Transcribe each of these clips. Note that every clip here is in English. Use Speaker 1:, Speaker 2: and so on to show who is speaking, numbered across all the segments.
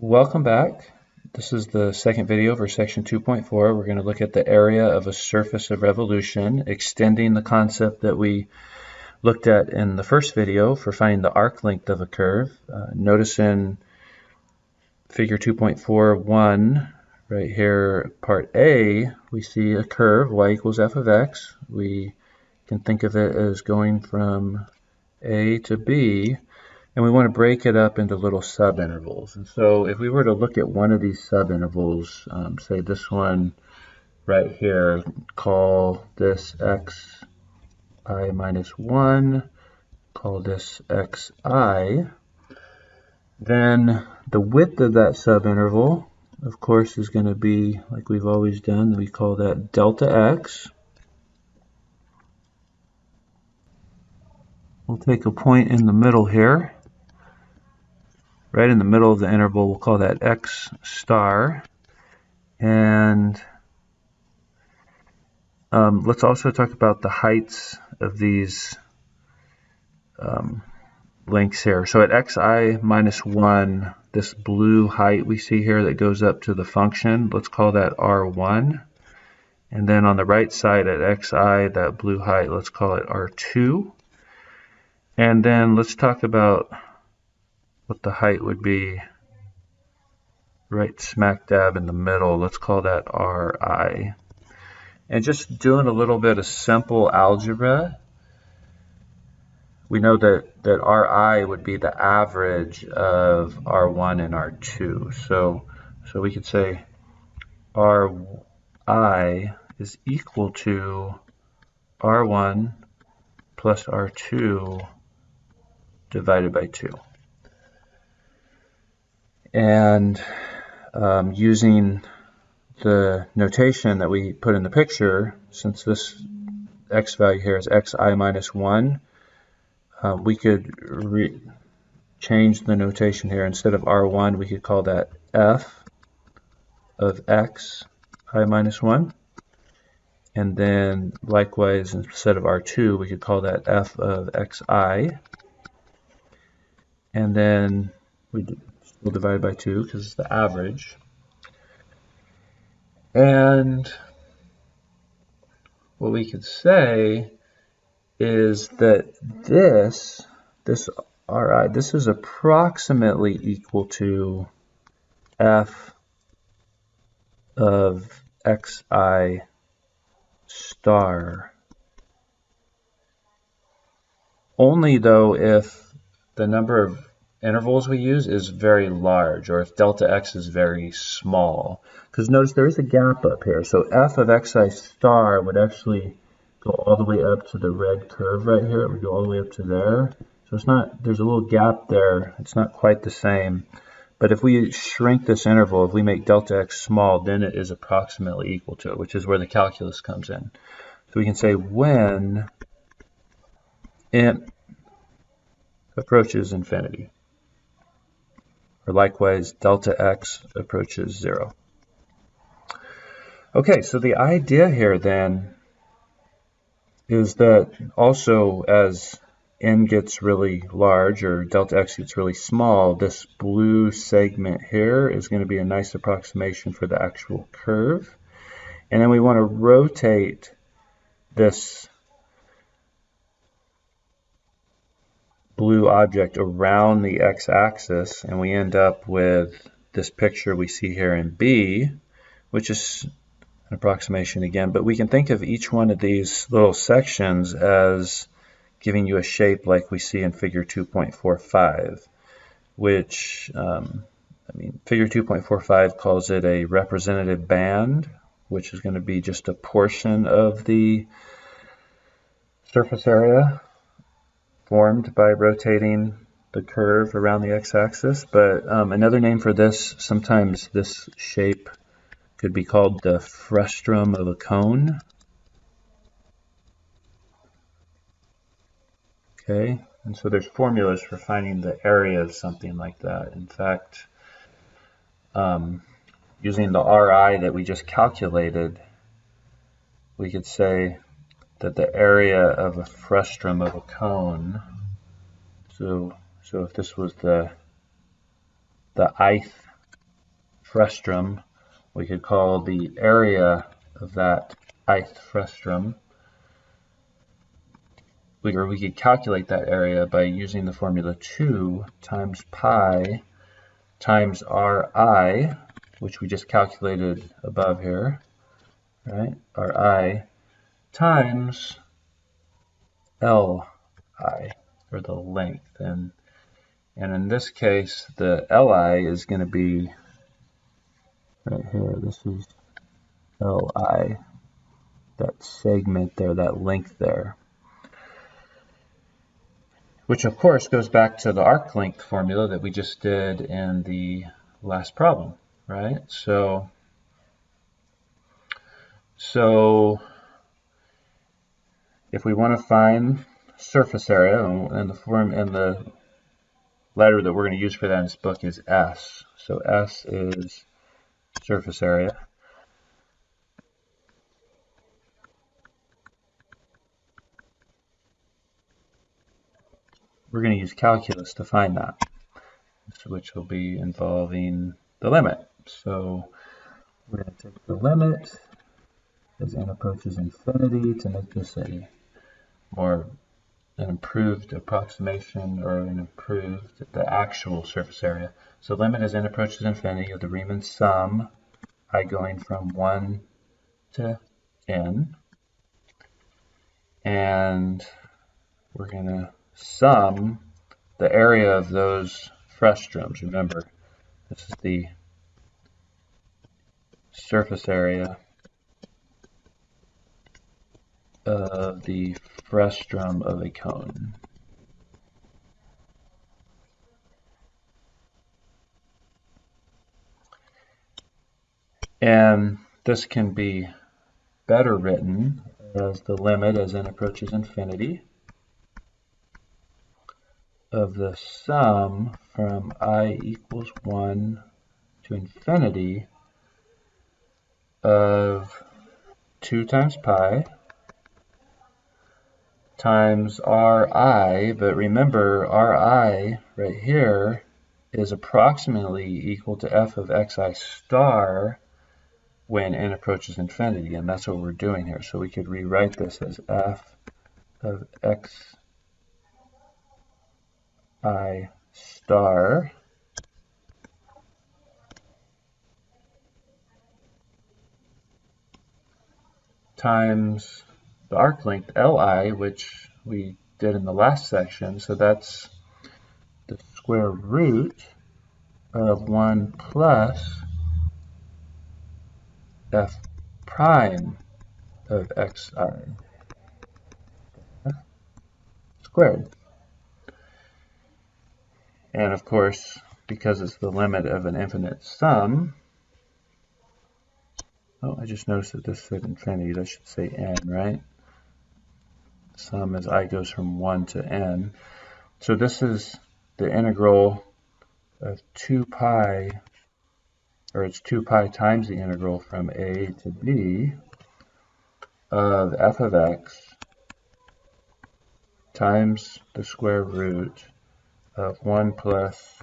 Speaker 1: Welcome back. This is the second video for section 2.4. We're going to look at the area of a surface of revolution, extending the concept that we looked at in the first video for finding the arc length of a curve. Notice in figure 2.4.1, right here, part A, we see a curve, y equals f of x. We can think of it as going from A to B. And we want to break it up into little subintervals. And so if we were to look at one of these subintervals, say this one right here, call this xi minus 1, call this xi, then the width of that subinterval, of course, is going to be, like we've always done, we call that delta x. We'll take a point in the middle here. Right in the middle of the interval, we'll call that x star. And let's also talk about the heights of these lengths here. So at xi minus 1, this blue height we see here that goes up to the function, let's call that r1. And then on the right side at xi, that blue height, let's call it r2. And then let's talk about what the height would be right smack dab in the middle. Let's call that Ri. And just doing a little bit of simple algebra, we know that Ri would be the average of R1 and R2. So we could say Ri is equal to R1 plus R2 divided by 2. And using the notation that we put in the picture, since this x value here is xi minus 1, we could change the notation here. Instead of r1, we could call that f of x I minus 1. And then likewise, instead of r2, we could call that f of xi. And then we'll divide by 2 because it's the average. And what we could say is that this Ri, this is approximately equal to f of xi star. Only though if the number of intervals we use is very large, or if delta x is very small. Because notice there is a gap up here. So f of xi star would actually go all the way up to the red curve right here. It would go all the way up to there. So it's not, there's a little gap there. It's not quite the same. But if we shrink this interval, if we make delta x small, then it is approximately equal to it, which is where the calculus comes in. So we can say when int approaches infinity, or likewise, delta x approaches 0. Okay, so the idea here then is that also as n gets really large, or delta x gets really small, this blue segment here is going to be a nice approximation for the actual curve. And then we want to rotate this blue object around the x-axis, and we end up with this picture we see here in B, which is an approximation again, but we can think of each one of these little sections as giving you a shape like we see in figure 2.45, which, figure 2.45 calls it a representative band, which is going to be just a portion of the surface area formed by rotating the curve around the x-axis. But another name for this, sometimes this shape could be called the frustum of a cone. Okay, and so there's formulas for finding the area of something like that. In fact, using the Ri that we just calculated, we could say that the area of a frustum of a cone, so if this was the ith frustrum. We could call the area of that ith frustrum. We could calculate that area by using the formula 2 times pi times Ri, which we just calculated above here, right? Ri times Li, or the length. And in this case, the Li is going to be right here. This is Li, that segment there, that length there. Which of course goes back to the arc length formula that we just did in the last problem, right? So if we want to find surface area, and the letter that we're going to use for that in this book is S. So S is surface area. We're going to use calculus to find that, which will be involving the limit. So we're going to take the limit as n approaches infinity to make this an improved approximation, or the actual surface area. So limit as n approaches infinity of the Riemann sum, I going from 1 to n. And we're going to sum the area of those frustrums. Remember, this is the surface area of the frustrum of a cone. And this can be better written as the limit as n approaches infinity of the sum from I equals 1 to infinity of 2 times pi times Ri, but remember Ri right here is approximately equal to f of xi star when n approaches infinity, and that's what we're doing here. So we could rewrite this as f of xi star times the arc length Li, which we did in the last section. So that's the square root of 1 plus f prime of xi squared. And of course, because it's the limit of an infinite sum, oh, I just noticed that this said infinity. That should say n, right? Sum as I goes from 1 to n. So this is the integral of 2 pi, or it's 2 pi times the integral from a to b of f of x times the square root of 1 plus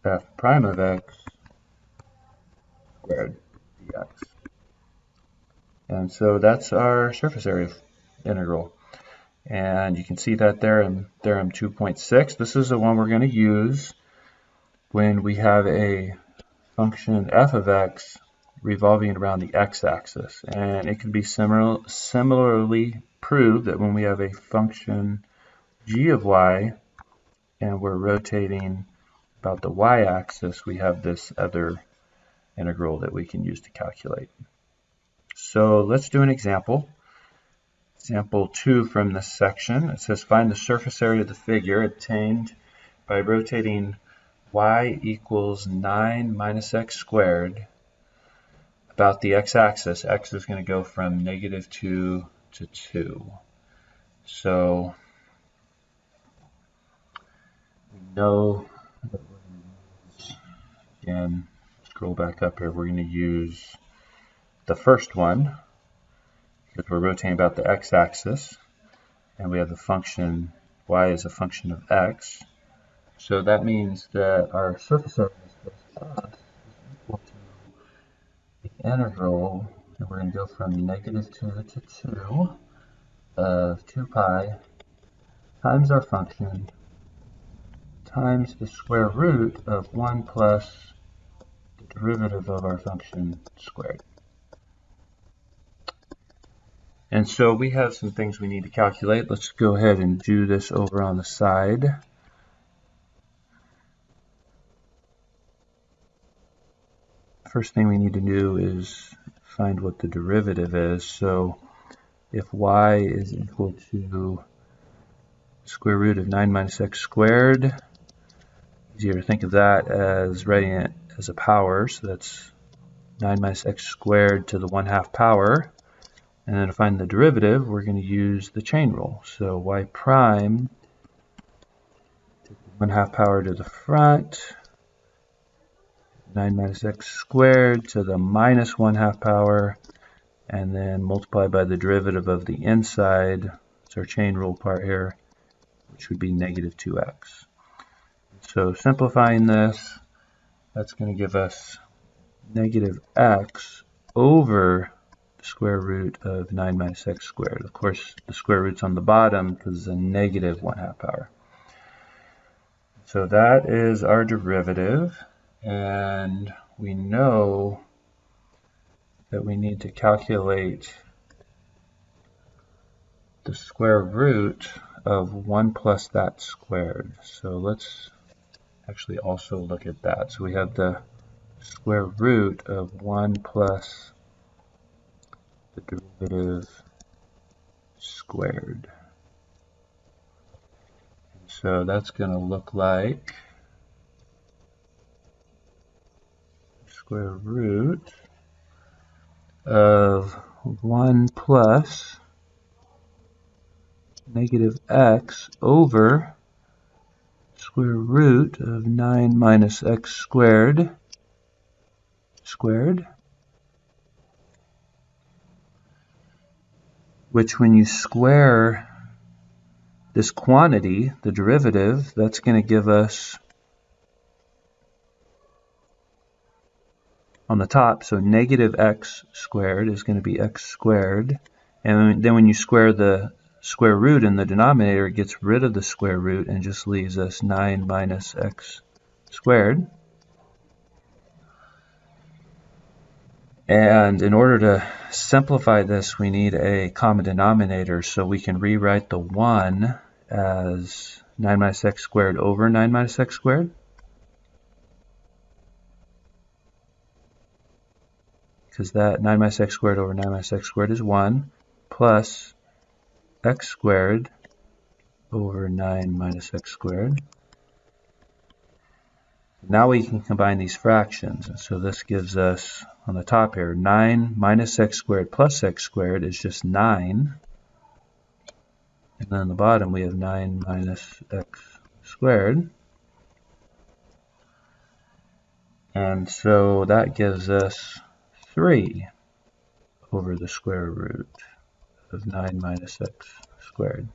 Speaker 1: f prime of x squared dx. And so that's our surface area integral. And you can see that there in theorem 2.6. This is the one we're going to use when we have a function f of x revolving around the x-axis. And it can be similarly proved that when we have a function g of y and we're rotating about the y-axis, we have this other integral that we can use to calculate. So let's do an example. Example 2 from this section. It says find the surface area of the figure obtained by rotating y equals 9 minus x squared about the x-axis. X is going to go from -2 to 2. So we know that we're going to use, again, scroll back up here, we're going to use the first one because we're rotating about the x-axis, and we have the function y is a function of x. So that means that our surface area is integral, and we're going to go from -2 to 2 of 2 pi times our function times the square root of 1 plus the derivative of our function squared. And so we have some things we need to calculate. Let's go ahead and do this over on the side. First thing we need to do is find what the derivative is. So if y is equal to square root of 9 minus x squared, easier to think of that as writing it as a power. So that's 9 minus x squared to the 1/2 power. And then to find the derivative, we're going to use the chain rule. So y prime to the 1/2 power to the front, 9 minus x squared to the minus 1/2 power, and then multiply by the derivative of the inside. It's our chain rule part here, which would be -2x. So simplifying this, that's going to give us -x over the square root of 9 minus x squared. Of course, the square root's on the bottom because it's a -1/2 power. So that is our derivative, and we know that we need to calculate the square root of 1 plus that squared. So let's actually also look at that. So we have the square root of 1 plus the derivative squared. And so that's going to look like square root of 1 plus -x over square root of 9 minus x squared, which when you square this quantity, the derivative, that's going to give us on the top, so -x squared is going to be x squared, and then when you square the square root in the denominator, it gets rid of the square root and just leaves us 9 minus x squared. And in order to simplify this, we need a common denominator, so we can rewrite the 1 as 9 minus x squared over 9 minus x squared. Because that 9 minus x squared over 9 minus x squared is 1, plus x squared over 9 minus x squared. Now we can combine these fractions, and so this gives us, on the top here, 9 minus x squared plus x squared is just 9. And then on the bottom we have 9 minus x squared. And so that gives us 3 over the square root of 9 minus x squared.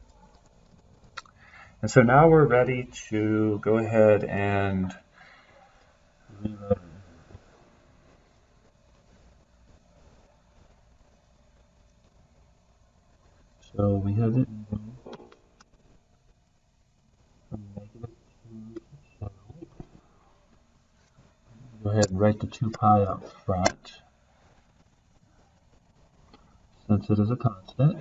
Speaker 1: And so now we're ready to go ahead and rewrite. So we have it from -2 to 2. Go ahead and write the 2 pi up front, since it is a constant.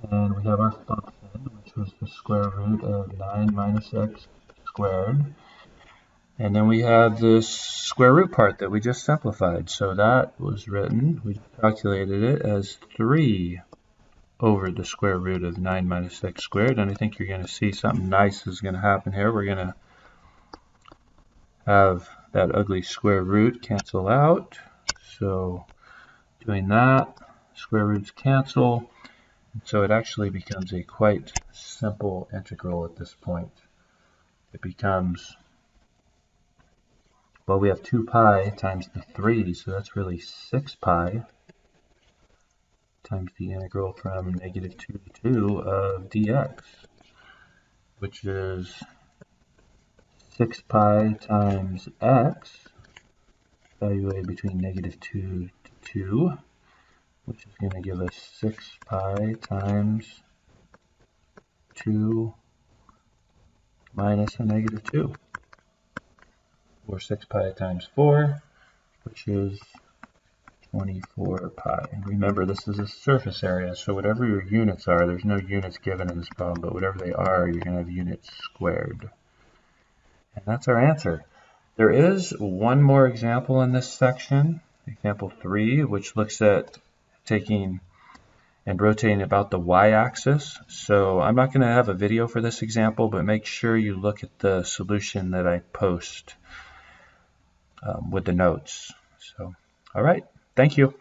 Speaker 1: And we have our function, which was the square root of 9 minus x squared. And then we have this square root part that we just simplified. So that was written, we calculated it as 3 over the square root of 9 minus x squared. And I think you're going to see something nice is going to happen here. We're going to have that ugly square root cancel out. So doing that, square roots cancel. So it actually becomes a quite simple integral at this point. It becomes, well, we have 2 pi times the 3, so that's really 6 pi times the integral from -2 to 2 of dx, which is 6 pi times x, evaluated between -2 to 2, which is going to give us 6 pi times 2 minus a negative 2, or 6 pi times 4, which is 24 pi. And remember, this is a surface area, so whatever your units are, there's no units given in this problem, but whatever they are, you're going to have units squared. And that's our answer. There is one more example in this section, example 3, which looks at taking and rotating about the y-axis. So I'm not going to have a video for this example, but make sure you look at the solution that I post with the notes. So, all right, thank you.